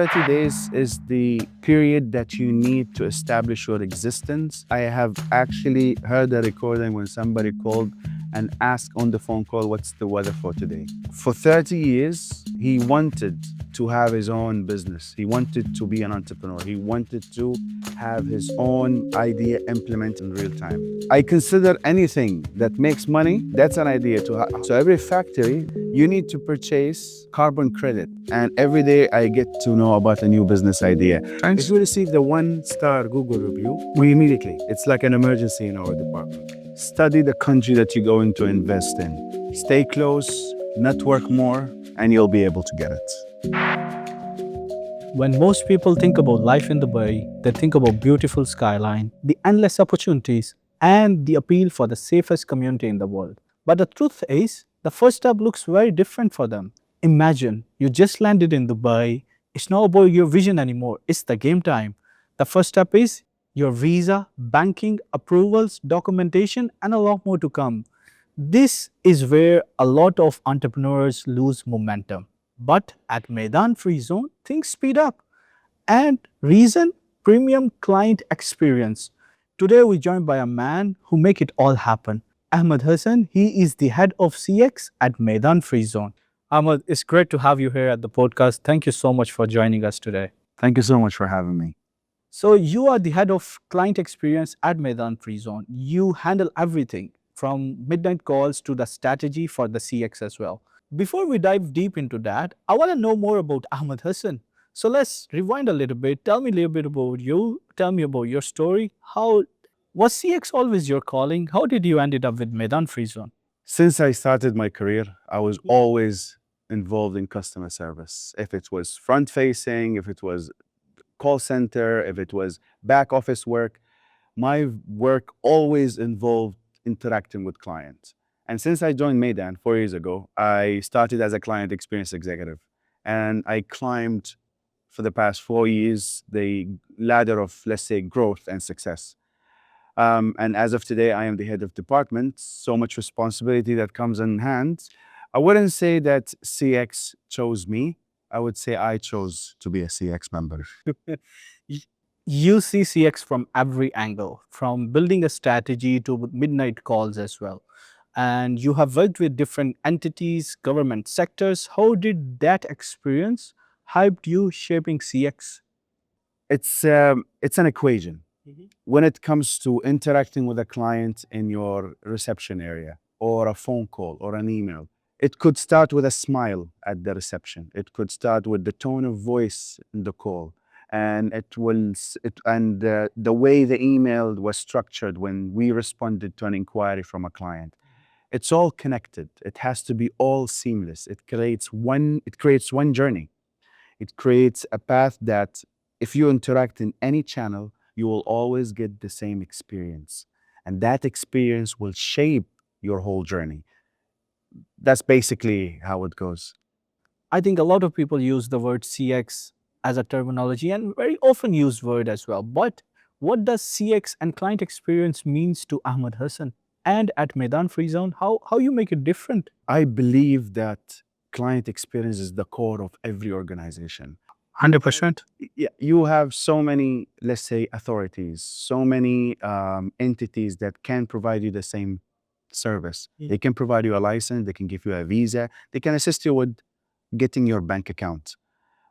30 days is the period that you need to establish your existence. I have actually heard a recording when somebody called and asked on the phone call, what's the weather for today? For 30 years, he wanted to have his own business. He wanted to be an entrepreneur. He wanted to have his own idea implemented in real time. I consider anything that makes money, that's an idea to have. So every factory, you need to purchase carbon credit. And every day I get to know about a new business idea. Thanks. If we receive the 1-star Google review, we immediately, it's like an emergency in our department. Study the country that you're going to invest in. Stay close, network more, and you'll be able to get it. When most people think about life in Dubai, they think about beautiful skyline, the endless opportunities, and the appeal for the safest community in the world. But the truth is, the first step looks very different for them. Imagine you just landed in Dubai. It's not about your vision anymore. It's the game time. The first step is your visa, banking, approvals, documentation, and a lot more to come. This is where a lot of entrepreneurs lose momentum. But at Meydan Free Zone, things speed up. And reason, premium client experience. Today we're joined by a man who make it all happen. Ahmad Hassan, he is the head of CX at Meydan Free Zone. Ahmad, it's great to have you here at the podcast. Thank you so much for joining us today. Thank you so much for having me. So you are the head of client experience at Meydan Free Zone. You handle everything from midnight calls to the strategy for the CX as well. Before we dive deep into that, I want to know more about Ahmad Hassan. So let's rewind a little bit. Tell me a little bit about you. Tell me about your story. How was CX always your calling? How did you ended up with Meydan Free Zone? Since I started my career, I was always involved in customer service. If it was front facing, if it was call center, if it was back office work, my work always involved interacting with clients. And since I joined Meydan 4 years ago, I started as a client experience executive. And I climbed for the past 4 years the ladder of, let's say, growth and success. And as of today, I am the head of department. So much responsibility that comes in hand. I wouldn't say that CX chose me. I would say I chose to be a CX member. You see CX from every angle, from building a strategy to midnight calls as well. And you have worked with different entities, government sectors. How did that experience help you shaping CX? It's an equation. When it comes to interacting with a client in your reception area or a phone call or an email, it could start with a smile at the reception. It could start with the tone of voice in the call, and the way the email was structured when we responded to an inquiry from a client. It's all connected. It has to be all seamless. It creates one journey. It creates a path that if you interact in any channel, you will always get the same experience. And that experience will shape your whole journey. That's basically how it goes. I think a lot of people use the word CX as a terminology and very often used word as well. But what does CX and client experience means to Ahmad Hassan? And at Meydan Free Zone, how you make it different? I believe that client experience is the core of every organization. 100%. Yeah, you have so many, let's say, authorities, so many entities that can provide you the same service. They can provide you a license, they can give you a visa, they can assist you with getting your bank account.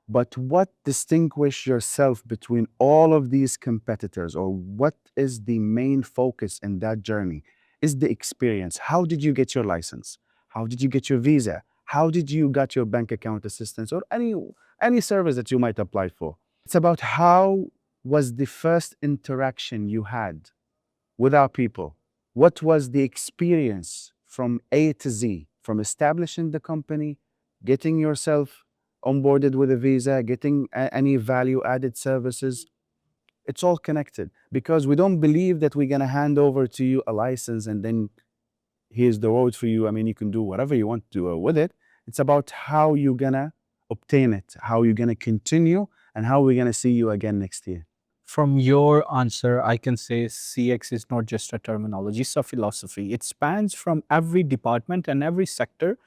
But what distinguishes yourself between all of these competitors, or what is the main focus in that journey, is the experience. How did you get your license? How did you get your visa? How did you get your bank account assistance or any service that you might apply for? It's about how was the first interaction you had with our people? What was the experience from A to Z, from establishing the company, getting yourself onboarded with a visa, getting any value added services? It's all connected because we don't believe that we're going to hand over to you a license and then here's the road for you. I mean, you can do whatever you want to do with it. It's about how you're going to obtain it, how you're going to continue, and how we're going to see you again next year. From your answer, I can say CX is not just a terminology, it's a philosophy. It spans from every department and every sector,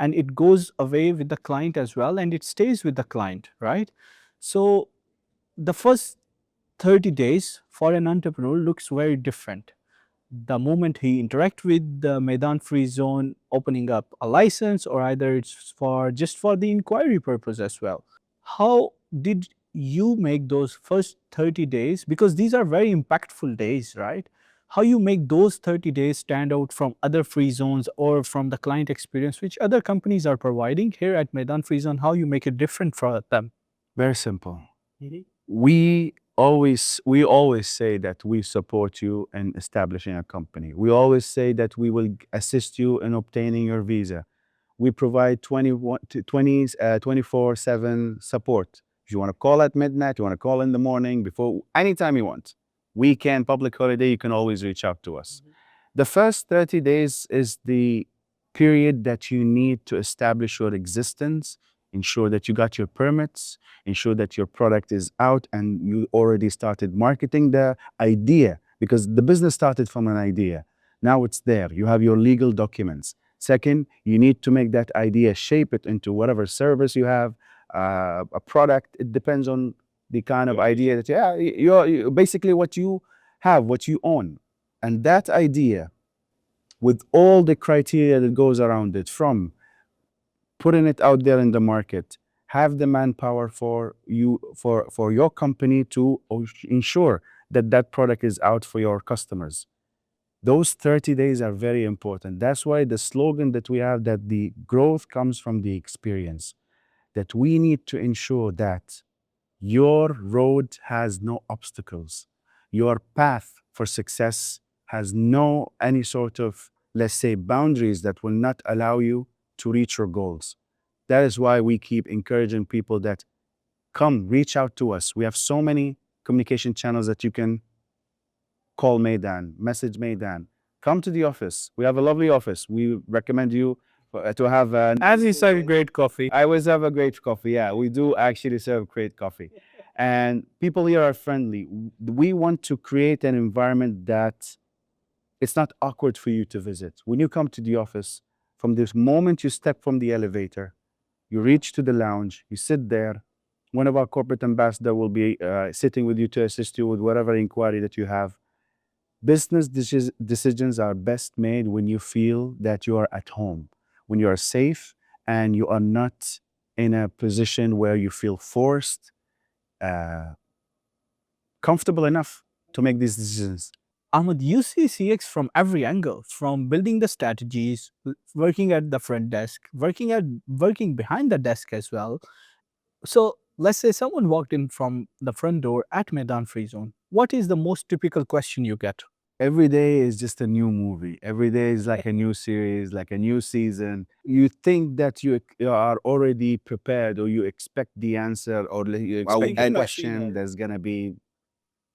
and it goes away with the client as well, and it stays with the client, right? So the first 30 days for an entrepreneur looks very different. The moment he interact with the Meydan Free Zone, opening up a license, or either it's for just for the inquiry purpose as well. How did you make those first 30 days? Because these are very impactful days, right? How you make those 30 days stand out from other free zones or from the client experience which other companies are providing here at Meydan Free Zone, how you make it different for them? Very simple. Mhm. We always say that we support you in establishing a company. We always say that we will assist you in obtaining your visa. We provide 24/7 support. If you want to call at midnight, you want to call in the morning, before anytime you want. Weekend, public holiday, you can always reach out to us. The first 30 days is the period that you need to establish your existence, ensure that you got your permits, ensure that your product is out and you already started marketing the idea, because the business started from an idea. Now it's there. You have your legal documents. Second, you need to make that idea, shape it into whatever service you have, a product. It depends on the kind of idea that basically what you have, what you own. And that idea, with all the criteria that goes around it, from putting it out there in the market, have the manpower for you, for your company to ensure that that product is out for your customers. Those 30 days are very important. That's why the slogan that we have, that the growth comes from the experience, that we need to ensure that your road has no obstacles. Your path for success has no any sort of, let's say, boundaries that will not allow you to reach your goals. That is why we keep encouraging people that come, reach out to us. We have so many communication channels that you can call Meydan, message Meydan, come to the office. We have a lovely office. We recommend you to have an. As you said, great coffee. I always have a great coffee. Yeah, we do actually serve great coffee. And people here are friendly. We want to create an environment that it's not awkward for you to visit. When you come to the office, from this moment you step from the elevator, you reach to the lounge, you sit there. One of our corporate ambassadors will be sitting with you to assist you with whatever inquiry that you have. Business decisions are best made when you feel that you are at home, when you are safe and you are not in a position where you feel forced, uh, comfortable enough to make these decisions. Ahmed, you see CX from every angle, from building the strategies, working at the front desk, working behind the desk as well. So let's say someone walked in from the front door at Meydan Free Zone. What is the most typical question you get? Every day is just a new movie. Every day is like a new series, like a new season. You think that you are already prepared, or you expect the answer, or you expect a question that's going to be.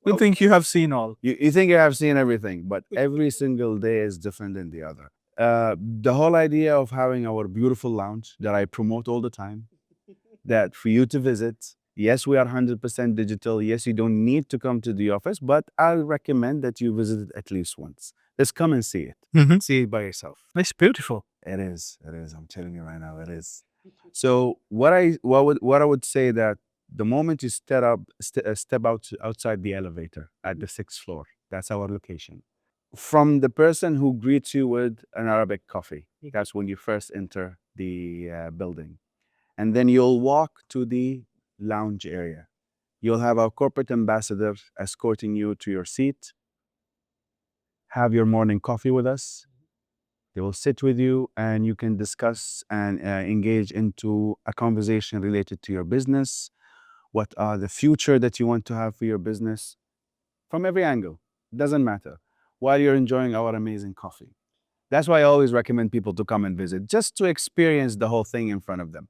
You think you have seen all. You think you have seen everything, but every single day is different than the other. The whole idea of having our beautiful lounge that I promote all the time, that for you to visit. Yes, we are 100% digital. Yes, you don't need to come to the office, but I recommend that you visit it at least once. Just come and see it. See it by yourself. It's beautiful. It is. It is. I'm telling you right now, it is. So what I would say, that the moment you step outside the elevator at the sixth floor, that's our location. From the person who greets you with an Arabic coffee, that's when you first enter the building. And then you'll walk to the lounge area. You'll have our corporate ambassador escorting you to your seat, have your morning coffee with us. They will sit with you and you can discuss and engage into a conversation related to your business. What are the future that you want to have for your business? From every angle, doesn't matter, while you're enjoying our amazing coffee. That's why I always recommend people to come and visit, just to experience the whole thing in front of them.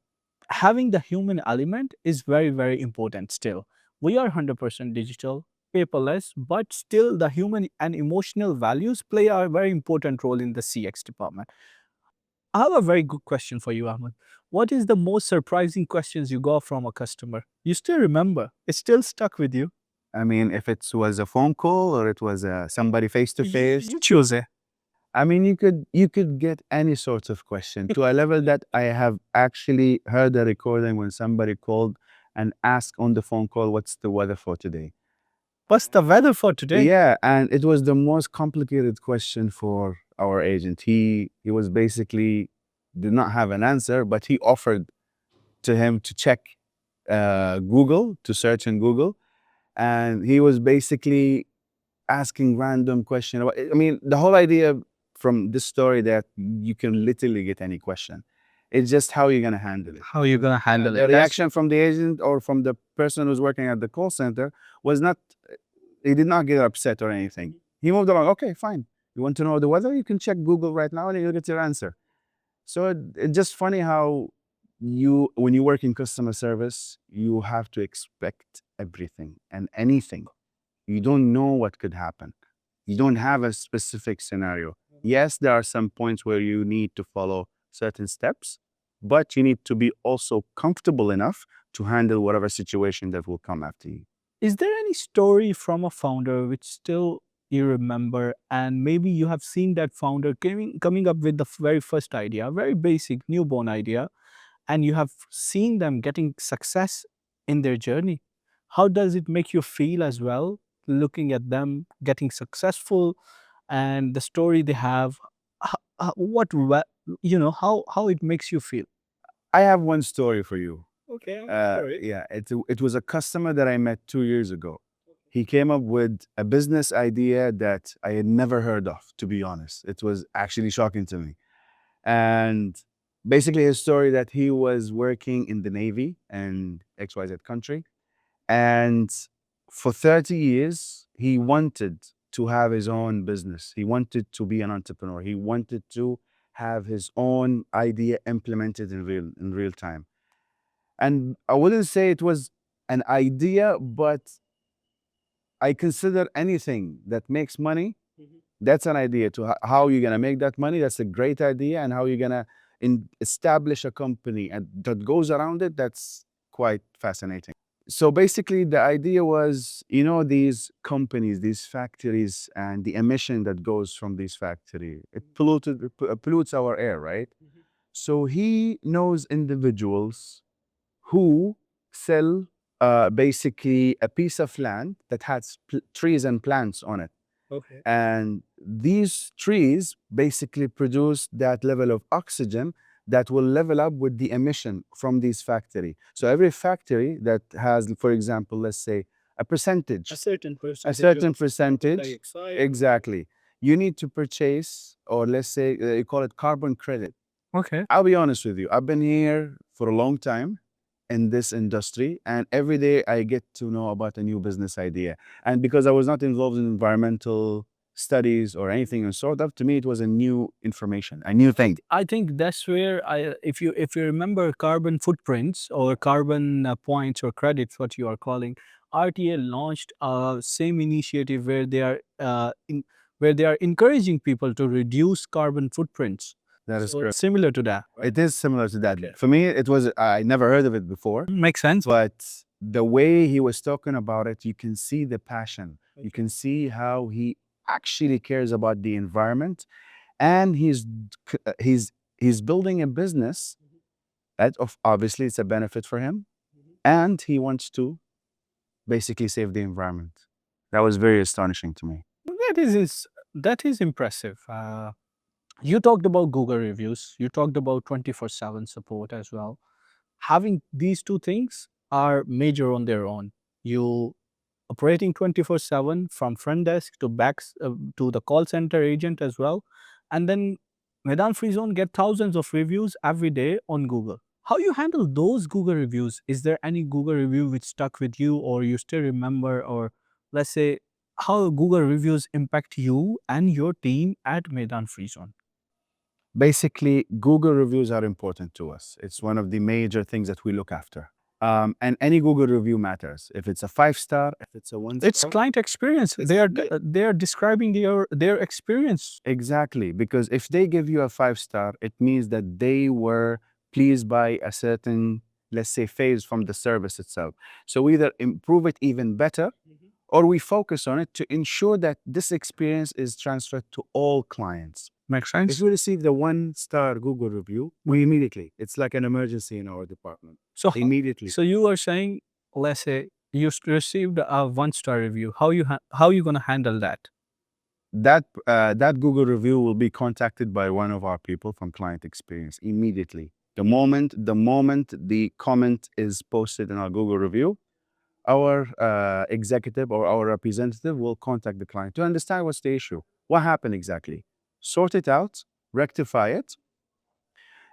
Having the human element is very, very important still. We are 100% digital, paperless, but still the human and emotional values play a very important role in the CX department. I have a very good question for you, Ahmed. What is the most surprising questions you got from a customer? You still remember? It's still stuck with you? I mean, if it was a phone call or it was somebody face to face, You choose it. I mean, you could get any sorts of question, to a level that I have actually heard a recording when somebody called and ask on the phone call, what's the weather for today? What's the weather for today? Yeah, and it was the most complicated question for our agent. He was basically did not have an answer, but he offered to him to check Google, to search in Google, and he was basically asking random question about. I mean, the whole idea from this story that you can literally get any question. It's just how you're gonna handle it. How are you gonna handle The it? reaction from the agent or from the person who's working at the call center was not. He did not get upset or anything. He moved along. Okay, fine. You want to know the weather? You can check Google right now and you'll get your answer. So it's just funny how when you work in customer service, you have to expect everything and anything. You don't know what could happen. You don't have a specific scenario. Yes, there are some points where you need to follow certain steps, but you need to be also comfortable enough to handle whatever situation that will come after you. Is there any story from a founder which still you remember, and maybe you have seen that founder coming up with the very first idea, very basic newborn idea, and you have seen them getting success in their journey? How does it make you feel as well, looking at them getting successful and the story they have? How it makes you feel? I have one story for you. Okay, I'm sorry. Yeah, it was a customer that I met 2 years ago. He came up with a business idea that I had never heard of, to be honest. It was actually shocking to me. And basically, his story that he was working in the Navy in XYZ country. And for 30 years, he wanted to have his own business. He wanted to be an entrepreneur. He wanted to have his own idea implemented in real time. And I wouldn't say it was an idea, but I consider anything that makes money, that's an idea to how you're gonna make that money. That's a great idea, and how you're gonna establish a company and that goes around it. That's quite fascinating. So basically, the idea was, these companies, these factories, and the emission that goes from these factories, pollutes our air, right? So he knows individuals who sell basically a piece of land that has trees and plants on it. Okay. And these trees basically produce that level of oxygen that will level up with the emission from these factory. So every factory that has, for example, let's say a percentage, A certain percentage. a certain of percentage, dioxide. exactly, you need to purchase, or let's say you call it carbon credit. Okay. I'll be honest with you. I've been here for a long time in this industry, and every day I get to know about a new business idea. And because I was not involved in environmental studies or anything and sort of, to me it was a new information, a new thing. I think that's where if you remember carbon footprints or carbon points or credits, what you are calling, RTA launched a same initiative where they are encouraging people to reduce carbon footprints. That is So it's correct. similar to that. Right? It is similar to that. Okay. For me, it was, I never heard of it before, Makes sense. but the way he was talking about it, you can see the passion. You can see how he actually cares about the environment, and he's building a business that obviously it's a benefit for him, and he wants to basically save the environment. That was very astonishing to me. That is impressive. You talked about Google reviews. You talked about 24/7 support as well. Having these two things are major on their own. You operating 24/7 from front desk to to the call center agent as well, and then Meydan Free Zone get thousands of reviews every day on Google. How you handle those Google reviews? Is there any Google review which stuck with you, or you still remember, or let's say how Google reviews impact you and your team at Meydan Free Zone? Basically, Google reviews are important to us. It's one of the major things that we look after. And any Google review matters. If it's a 5-star, if it's a 1-star. It's client experience. They are describing their experience. Exactly, because if they give you a 5-star, it means that they were pleased by a certain, let's say, phase from the service itself. So we either improve it even better, or we focus on it to ensure that this experience is transferred to all clients. Makes If sense. we receive the 1-star Google review, we immediately, it's like an emergency in our department. So, Immediately. so you were saying, let's say you received a 1-star review. How you gonna handle that? That Google review will be contacted by one of our people from client experience immediately. The moment the comment is posted in our Google review, our executive or our representative will contact the client to understand what's the issue, what happened exactly, sort it out, rectify it,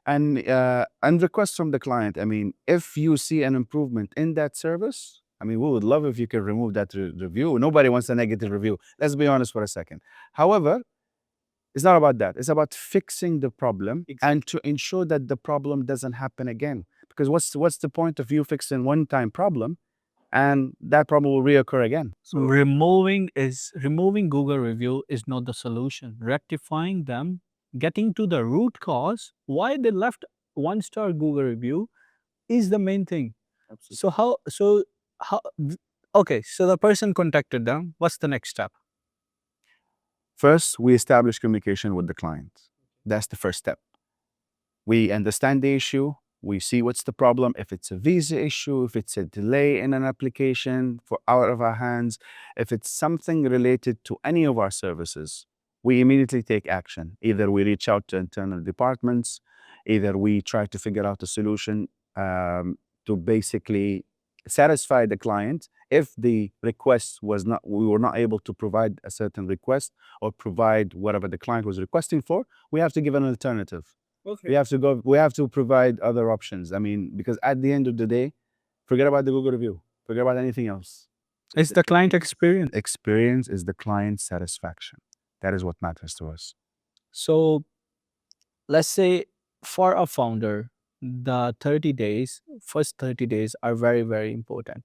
and request from the client. I mean, if you see an improvement in that service, I mean, we would love if you can remove that review. Nobody wants a negative review. Let's be honest for a second. However, it's not about that. It's about fixing the problem and to ensure that the problem doesn't happen again. Because what's the point of you fixing one-time problem and that problem will reoccur again? So Removing Google review is not the solution. Rectifying them, getting to the root cause why they left 1-star Google review is the main thing. absolutely. So okay, so the person contacted them. What's the next step? First, we establish communication with the client. That's the first step. We understand the issue. We see what's the problem. If it's a visa issue, if it's a delay in an application for out of our hands, if it's something related to any of our services, we immediately take action. Either we reach out to internal departments, either we try to figure out a solution to basically satisfy the client. If the request was not, we were not able to provide a certain request or provide whatever the client was requesting for, we have to give an alternative. Okay. We have to provide other options. I mean, because at the end of the day, forget about the Google review, forget about anything else. It's the client experience. Experience is the client's satisfaction. That is what matters to us. So let's say for a founder, the first 30 days are very, very important.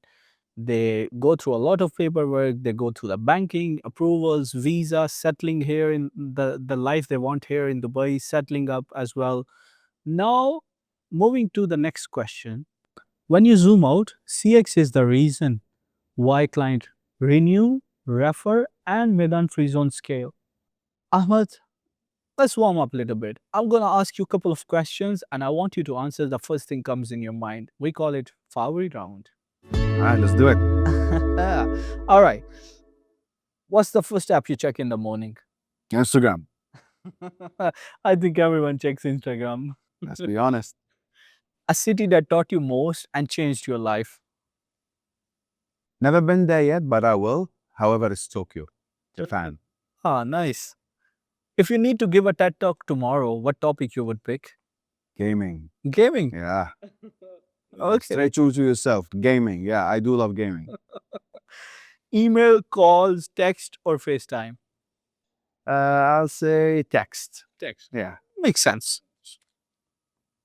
They go through a lot of paperwork, they go through the banking, approvals, visa, settling here in the life they want here in Dubai, settling up as well. Now, moving to the next question. When you zoom out, CX is the reason why client renew, refer, and Meydan Free Zone scale. Ahmed, let's warm up a little bit. I'm going to ask you a couple of questions and I want you to answer the first thing comes in your mind. We call it Flowery Round. All right, let's do it. All right. What's the first app you check in the morning? Instagram. I think everyone checks Instagram. Let's be honest. A city that taught you most and changed your life. Never been there yet, but I will. However, it's Tokyo, Japan. Ah, nice. If you need to give a TED talk tomorrow, what topic you would pick? Gaming. Gaming. Yeah. Okay. Stay true to yourself. Gaming. Yeah, I do love gaming. Email, calls, text, or FaceTime? I'll say text. Text. Yeah. Makes sense.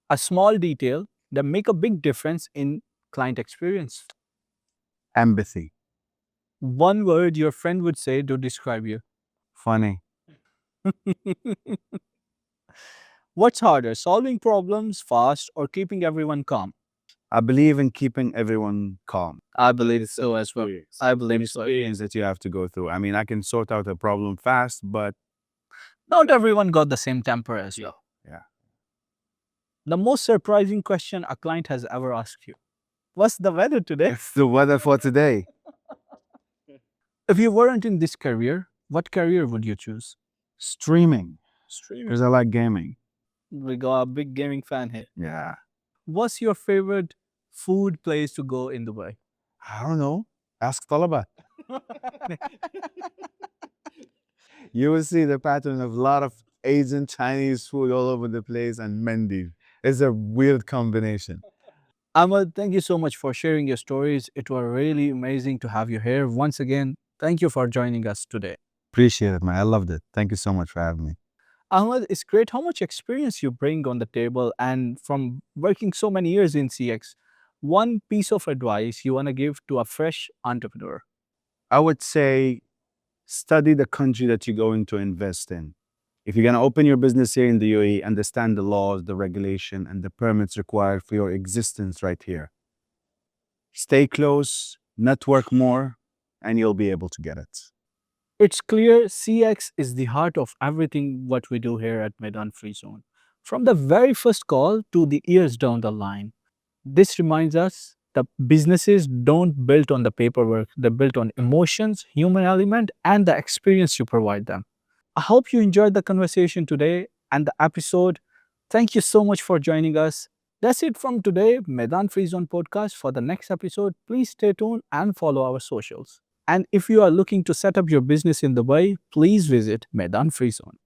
A small detail that make a big difference in client experience. Empathy. One word your friend would say to describe you. Funny. What's harder, solving problems fast or keeping everyone calm? I believe in keeping everyone calm. I believe so as well. I believe so. Experience that you have to go through. I mean, I can sort out a problem fast, but Not everyone got the same temper as you. yeah. The most surprising question a client has ever asked you. What's the weather today? It's the weather for today. If you weren't in this career, what career would you choose? Streaming. Streaming. Because I like gaming. We got a big gaming fan here. Yeah. What's your favorite food place to go in Dubai? I don't know. Ask Talaba. You will see the pattern of a lot of Asian Chinese food all over the place and Mendi. It's a weird combination. Ahmed, thank you so much for sharing your stories. It was really amazing to have you here. Once again, thank you for joining us today. Appreciate it, man. I loved it. Thank you so much for having me. Ahmed, it's great how much experience you bring on the table and from working so many years in CX. One piece of advice you want to give to a fresh entrepreneur? I would say study the country that you're going to invest in. If you're going to open your business here in the UAE, understand the laws, the regulation, and the permits required for your existence right here. Stay close, network more, and you'll be able to get it. It's clear CX is the heart of everything what we do here at Meydan Free Zone. From the very first call to the years down the line. This reminds us that businesses don't build on the paperwork, they're built on emotions, human element, and the experience you provide them. I hope you enjoyed the conversation today and the episode. Thank you so much for joining us. That's it from today, Meydan Free Zone Podcast. For the next episode, please stay tuned and follow our socials. And if you are looking to set up your business in Dubai, please visit Meydan Free Zone.